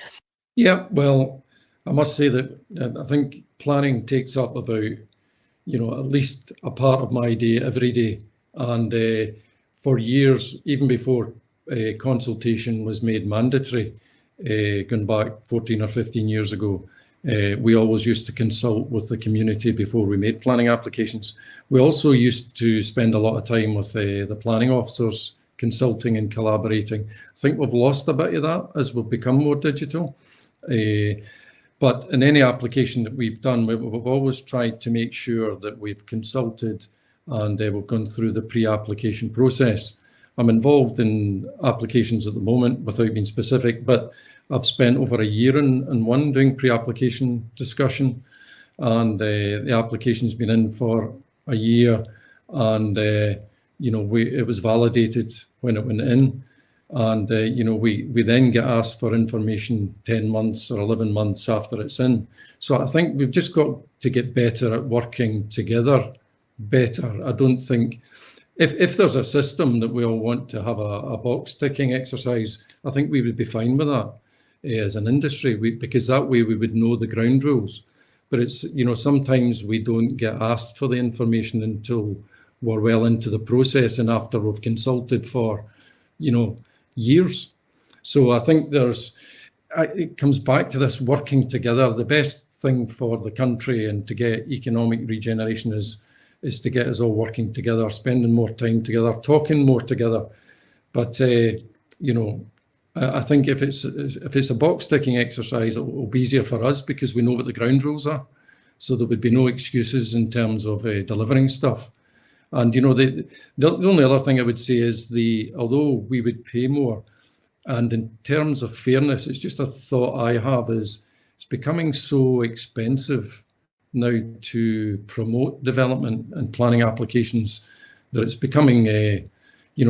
Yeah, well, I must say that I think planning takes up about, at least a part of my day every day. And for years, even before consultation was made mandatory, going back 14 or 15 years ago, we always used to consult with the community before we made planning applications. We also used to spend a lot of time with the planning officers, consulting and collaborating. I think we've lost a bit of that as we've become more digital. But in any application that we've done, we've always tried to make sure that we've consulted and we've gone through the pre-application process. I'm involved in applications at the moment without being specific, but I've spent over a year in one doing pre-application discussion, and the application's been in for a year, and it was validated when it went in, and we then get asked for information 10 months or 11 months after it's in. So I think we've just got to get better at working together better. I don't think if there's a system that we all want to have a box ticking exercise, I think we would be fine with that as an industry, because that way we would know the ground rules. But it's, sometimes we don't get asked for the information until we're well into the process and after we've consulted for, years. So I think it comes back to this working together. The best thing for the country and to get economic regeneration is to get us all working together, spending more time together, talking more together. But, I think if it's a box ticking exercise, it will be easier for us because we know what the ground rules are. So there would be no excuses in terms of delivering stuff. And, the only other thing I would say is although we would pay more, and in terms of fairness, it's just a thought I have is it's becoming so expensive now to promote development and planning applications that it's becoming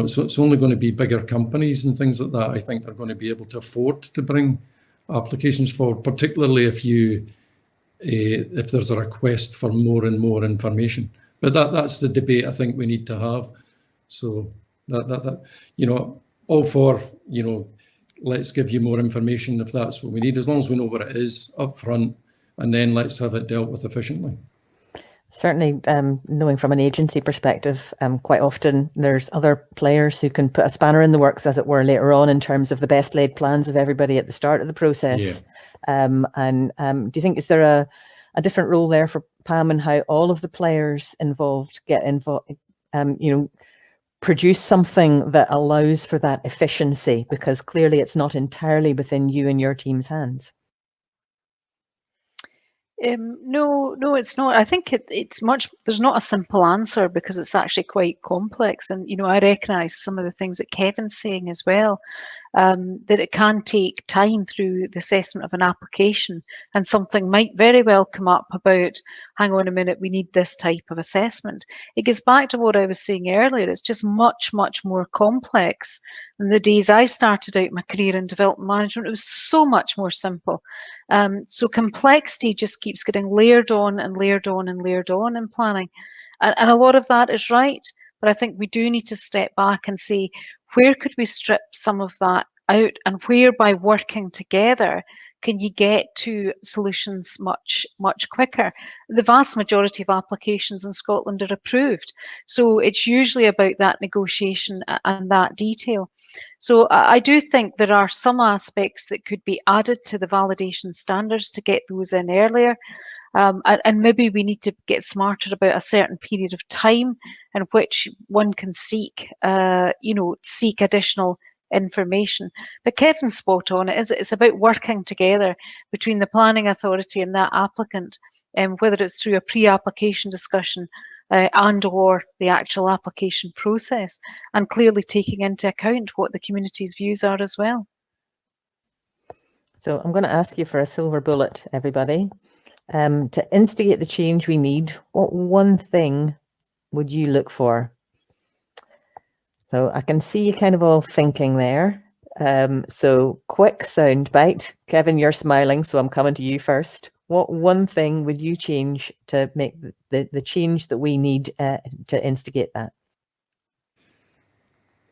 so it's only going to be bigger companies and things like that, I think, are going to be able to afford to bring applications forward, particularly if there's a request for more and more information. But that's the debate I think we need to have. So that all for, let's give you more information if that's what we need, as long as we know what it is up front, and then let's have it dealt with efficiently. Certainly, knowing from an agency perspective, quite often there's other players who can put a spanner in the works, as it were, later on in terms of the best laid plans of everybody at the start of the process. Yeah. Do you think, is there a different role there for Pam and how all of the players involved get involved, produce something that allows for that efficiency? Because clearly it's not entirely within you and your team's hands. No, it's not. I think it's much, there's not a simple answer because it's actually quite complex. And, I recognise some of the things that Kevin's saying as well, that it can take time through the assessment of an application, and something might very well come up about, hang on a minute, we need this type of assessment. It goes back to what I was saying earlier. It's just much, much more complex. In the days I started out my career in development management, it was so much more simple. So complexity just keeps getting layered on and layered on and layered on in planning. And a lot of that is right, but I think we do need to step back and say, where could we strip some of that out, and where by working together can you get to solutions much, much quicker? The vast majority of applications in Scotland are approved. So it's usually about that negotiation and that detail. So I do think there are some aspects that could be added to the validation standards to get those in earlier. And maybe we need to get smarter about a certain period of time in which one can seek additional information. But Kevin's spot on. It's about working together between the planning authority and that applicant, whether it's through a pre-application discussion and or the actual application process, and clearly taking into account what the community's views are as well. So I'm going to ask you for a silver bullet, everybody. To instigate the change we need, what one thing would you look for? So I can see you kind of all thinking there. So quick sound bite. Kevin, you're smiling, so I'm coming to you first. What one thing would you change to make the change that we need to instigate that?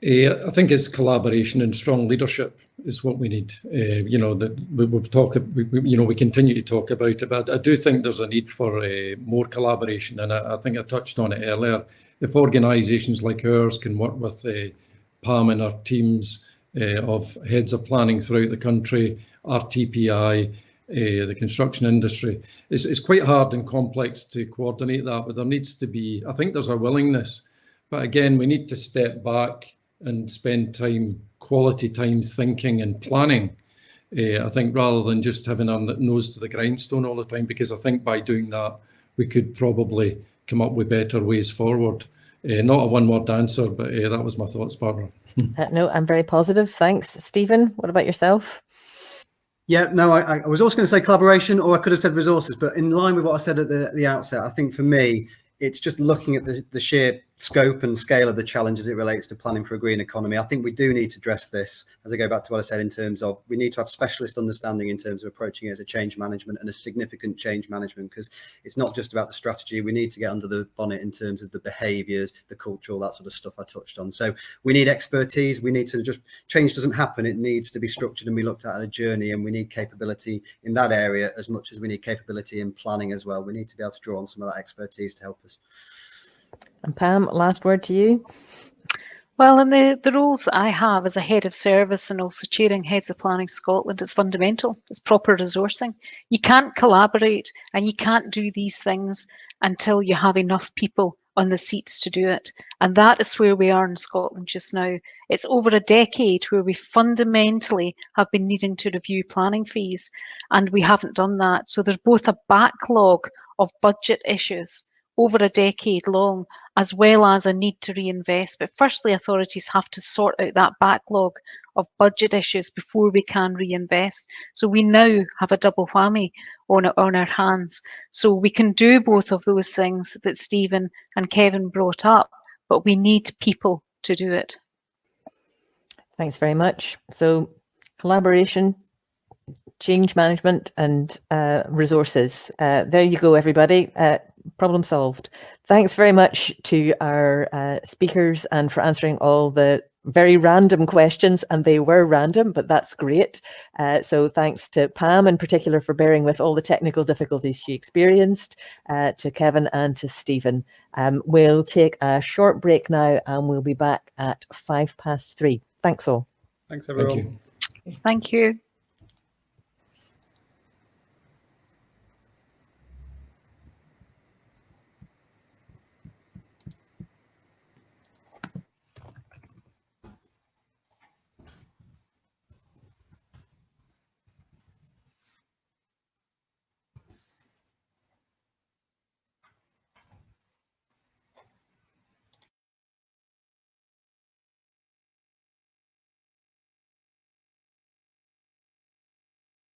I think it's collaboration and strong leadership is what we need. You know, that we've talked, we continue to talk about it, but I do think there's a need for more collaboration, and I think I touched on it earlier. If organisations like ours can work with PAM and our teams of heads of planning throughout the country, RTPI, the construction industry, it's quite hard and complex to coordinate that, but there needs to be, I think there's a willingness, but again, we need to step back and spend time, quality time thinking and planning, I think, rather than just having our nose to the grindstone all the time, because I think by doing that, we could probably come up with better ways forward. Not a one-word answer, but that was my thoughts, Barbara. No, I'm very positive. Thanks. Stephen, what about yourself? Yeah, no, I was also going to say collaboration, or I could have said resources, but in line with what I said at the outset, I think for me, it's just looking at the sheer scope and scale of the challenge as it relates to planning for a green economy. I think we do need to address this, as I go back to what I said, in terms of we need to have specialist understanding in terms of approaching it as a change management and a significant change management, because it's not just about the strategy. We need to get under the bonnet in terms of the behaviours, the culture, all that sort of stuff I touched on. So we need expertise. We need to just, change doesn't happen. It needs to be structured and be looked at a journey, and we need capability in that area as much as we need capability in planning as well. We need to be able to draw on some of that expertise to help us. And Pam, last word to you. Well, in the roles that I have as a head of service and also chairing Heads of Planning Scotland, it's fundamental. It's proper resourcing. You can't collaborate and you can't do these things until you have enough people on the seats to do it. And that is where we are in Scotland just now. It's over a decade where we fundamentally have been needing to review planning fees, and we haven't done that. So there's both a backlog of budget issues over a decade long, as well as a need to reinvest. But firstly, authorities have to sort out that backlog of budget issues before we can reinvest. So we now have a double whammy on our hands. So we can do both of those things that Stephen and Kevin brought up, but we need people to do it. Thanks very much. So collaboration, change management, and resources. There you go, everybody. Problem solved. Thanks very much to our speakers and for answering all the very random questions, and they were random, but that's great. So thanks to Pam in particular for bearing with all the technical difficulties she experienced, to Kevin and to Stephen. We'll take a short break now and we'll be back at 3:05. Thanks all. Thanks, everyone. Thank you. Thank you.